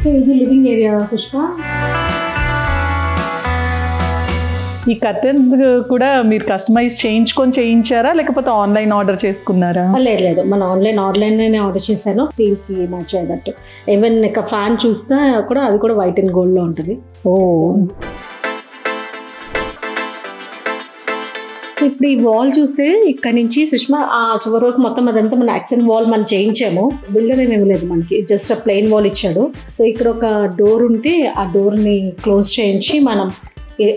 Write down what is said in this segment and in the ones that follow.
ఇది living area Sushma. ఈ curtains కూడా మీరు కస్టమైజ్ చేయించారా లేకపోతే ఆన్లైన్ ఆర్డర్ చేసుకున్నారా? లేదు, మన ఆన్లైన్లోనే ఆర్డర్ చేశాను. దీనికి మ్యాచ్ అయ్యేటట్టు. ఈవెన్ ఇక ఫ్యాన్ చూస్తే కూడా అది కూడా వైట్ అండ్ గోల్డ్లో ఉంటుంది. ఇప్పుడు ఈ వాల్ చూస్తే ఇక్కడ నుంచి సుష్మా ఆ చివరి వరకు మొత్తం అదంతా మన యాక్సెంట్ వాల్ మనం చేయించాము. బిల్డర్ ఏమేమి లేదు, మనకి జస్ట్ ఆ ప్లెయిన్ వాల్ ఇచ్చాడు. సో ఇక్కడ ఒక డోర్ ఉంటే ఆ డోర్ని క్లోజ్ చేయించి మనం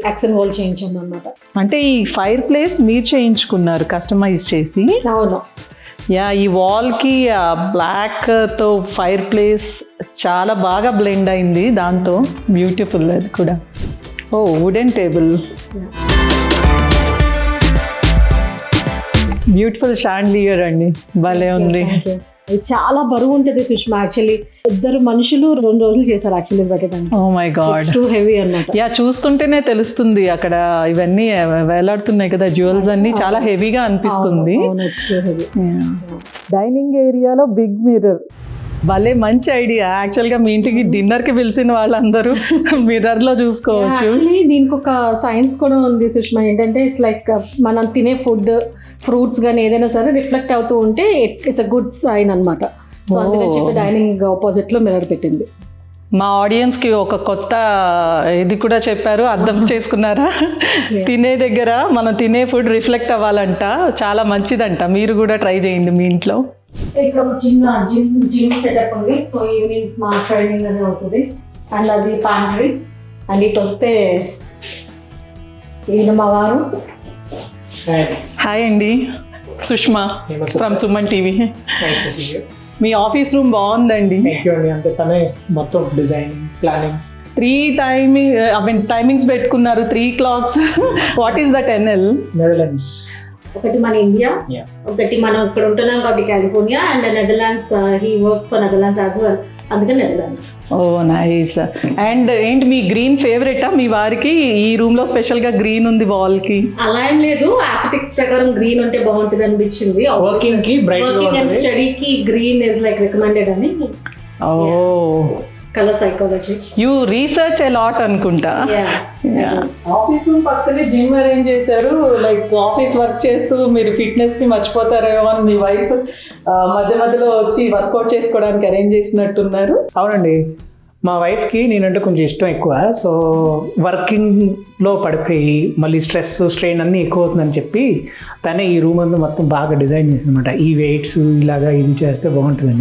యాక్సెంట్ వాల్ చేయించాము అనమాట. అంటే ఈ ఫైర్ ప్లేస్ మీరు చేయించుకున్నారు కస్టమైజ్ చేసి? అవును. ఈ వాల్కి బ్లాక్తో ఫైర్ ప్లేస్ చాలా బాగా బ్లెండ్ అయింది, దాంతో బ్యూటిఫుల్. అది కూడా వుడెన్ టేబుల్, బ్యూటిఫుల్ షాండ్లియర్ అండి, భలే ఉంది. చాలా బరువు ఉంటుంది సుష్మా. యాక్చువల్లీ 2 మనుషులు 2 రోజులు చేశారు యాక్చువల్లీ పెట్టడానికి. Oh my god, too heavy అన్నమాట. చూస్తుంటేనే తెలుస్తుంది. అక్కడ ఇవన్నీ వేలాడుతున్నాయి కదా జ్యువెల్స్ అన్ని, చాలా హెవీగా అనిపిస్తుంది. డైనింగ్ ఏరియాలో బిగ్ మిర్రర్, భలే మంచి ఐడియా. యాక్చువల్గా మీ ఇంటికి డిన్నర్కి పిలిచిన వాళ్ళందరూ మిర్రర్లో చూసుకోవచ్చు. దీనికి ఒక సైన్స్ కూడా ఉంది సుష్మా. ఏంటంటే ఇట్స్ లైక్ మనం తినే ఫుడ్, ఫ్రూట్స్ కానీ ఏదైనా సరే రిఫ్లెక్ట్ అవుతూ ఉంటే ఇట్స్ అ గుడ్ సైన్ అనమాట. సో అందుకని చెప్పి డైనింగ్ ఆపోజిట్లో మిర్రర్ పెట్టింది. మా ఆడియన్స్కి ఒక కొత్త ఇది కూడా చెప్పారు, అర్థం చేసుకున్నారా? తినే దగ్గర మనం తినే ఫుడ్ రిఫ్లెక్ట్ అవ్వాలంట, చాలా మంచిదంట. మీరు కూడా ట్రై చేయండి మీ ఇంట్లో. ఇక్కడ ఒక చిన్న జిమ్ సెటప్ ఉంది. సో ఈవినింగ్స్ మా ట్రైనింగ్ అది అవుతుంది. అండ్ అది ప్యాంట్రీ. అండ్ ఇటు వస్తే ఈయన మా వారు. హాయ్ అండి, Sushma from Suman TV. Me office room బాగుందండి. అంటే తనే మొత్తం డిజైన్ ప్లానింగ్ 3 టైమింగ్స్ పెట్టుకున్నారు, 3 clocks. What is that NL? Netherlands. ఒకటి మన ఇండియా, ఒకటి మనం ఇక్కడ ఉంటున్నాం కాబట్టి California, and Netherlands. He works for Netherlands as well, అందుకని నెదర్లాండ్స్. Oh nice. అండ్ ఏంటి మీ గ్రీన్ ఫేవరెటా మీ వారికి? ఈ రూమ్ లో స్పెషల్ గా గ్రీన్ ఉంది వాల్ కి? అలా ఏం లేదు, ఆస్థెటిక్స్ ప్రకారం గ్రీన్ ఉంటే బాగుంటుంది అనిపించింది. వర్కింగ్ కి వర్కింగ్ అండ్ స్టడీకి గ్రీన్ ఇస్ లైక్ రికమెండెడ్ అని. Colour psychology. You research a lot అనుకుంటా. ఆఫీస్ రూమ్ పక్కనే జిమ్ అరేంజ్ చేశారు. లైక్ ఆఫీస్ వర్క్ చేస్తూ మీరు ఫిట్నెస్ ని మర్చిపోతారేమో అని మీ వైఫ్ మధ్య మధ్యలో వచ్చి వర్కౌట్ చేసుకోవడానికి అరేంజ్ చేసినట్టున్నారు. అవునండి, మా వైఫ్కి నేనంటే కొంచెం ఇష్టం ఎక్కువ. సో వర్కింగ్లో పడిపోయి మళ్ళీ స్ట్రెస్ స్ట్రెయిన్ అన్నీ ఎక్కువ అవుతుందని చెప్పి తనే ఈ రూమ్ అంతా మొత్తం బాగా డిజైన్ చేసింది అనమాట. ఈ వెయిట్స్ ఇలాగా ఇది చేస్తే బాగుంటుందని.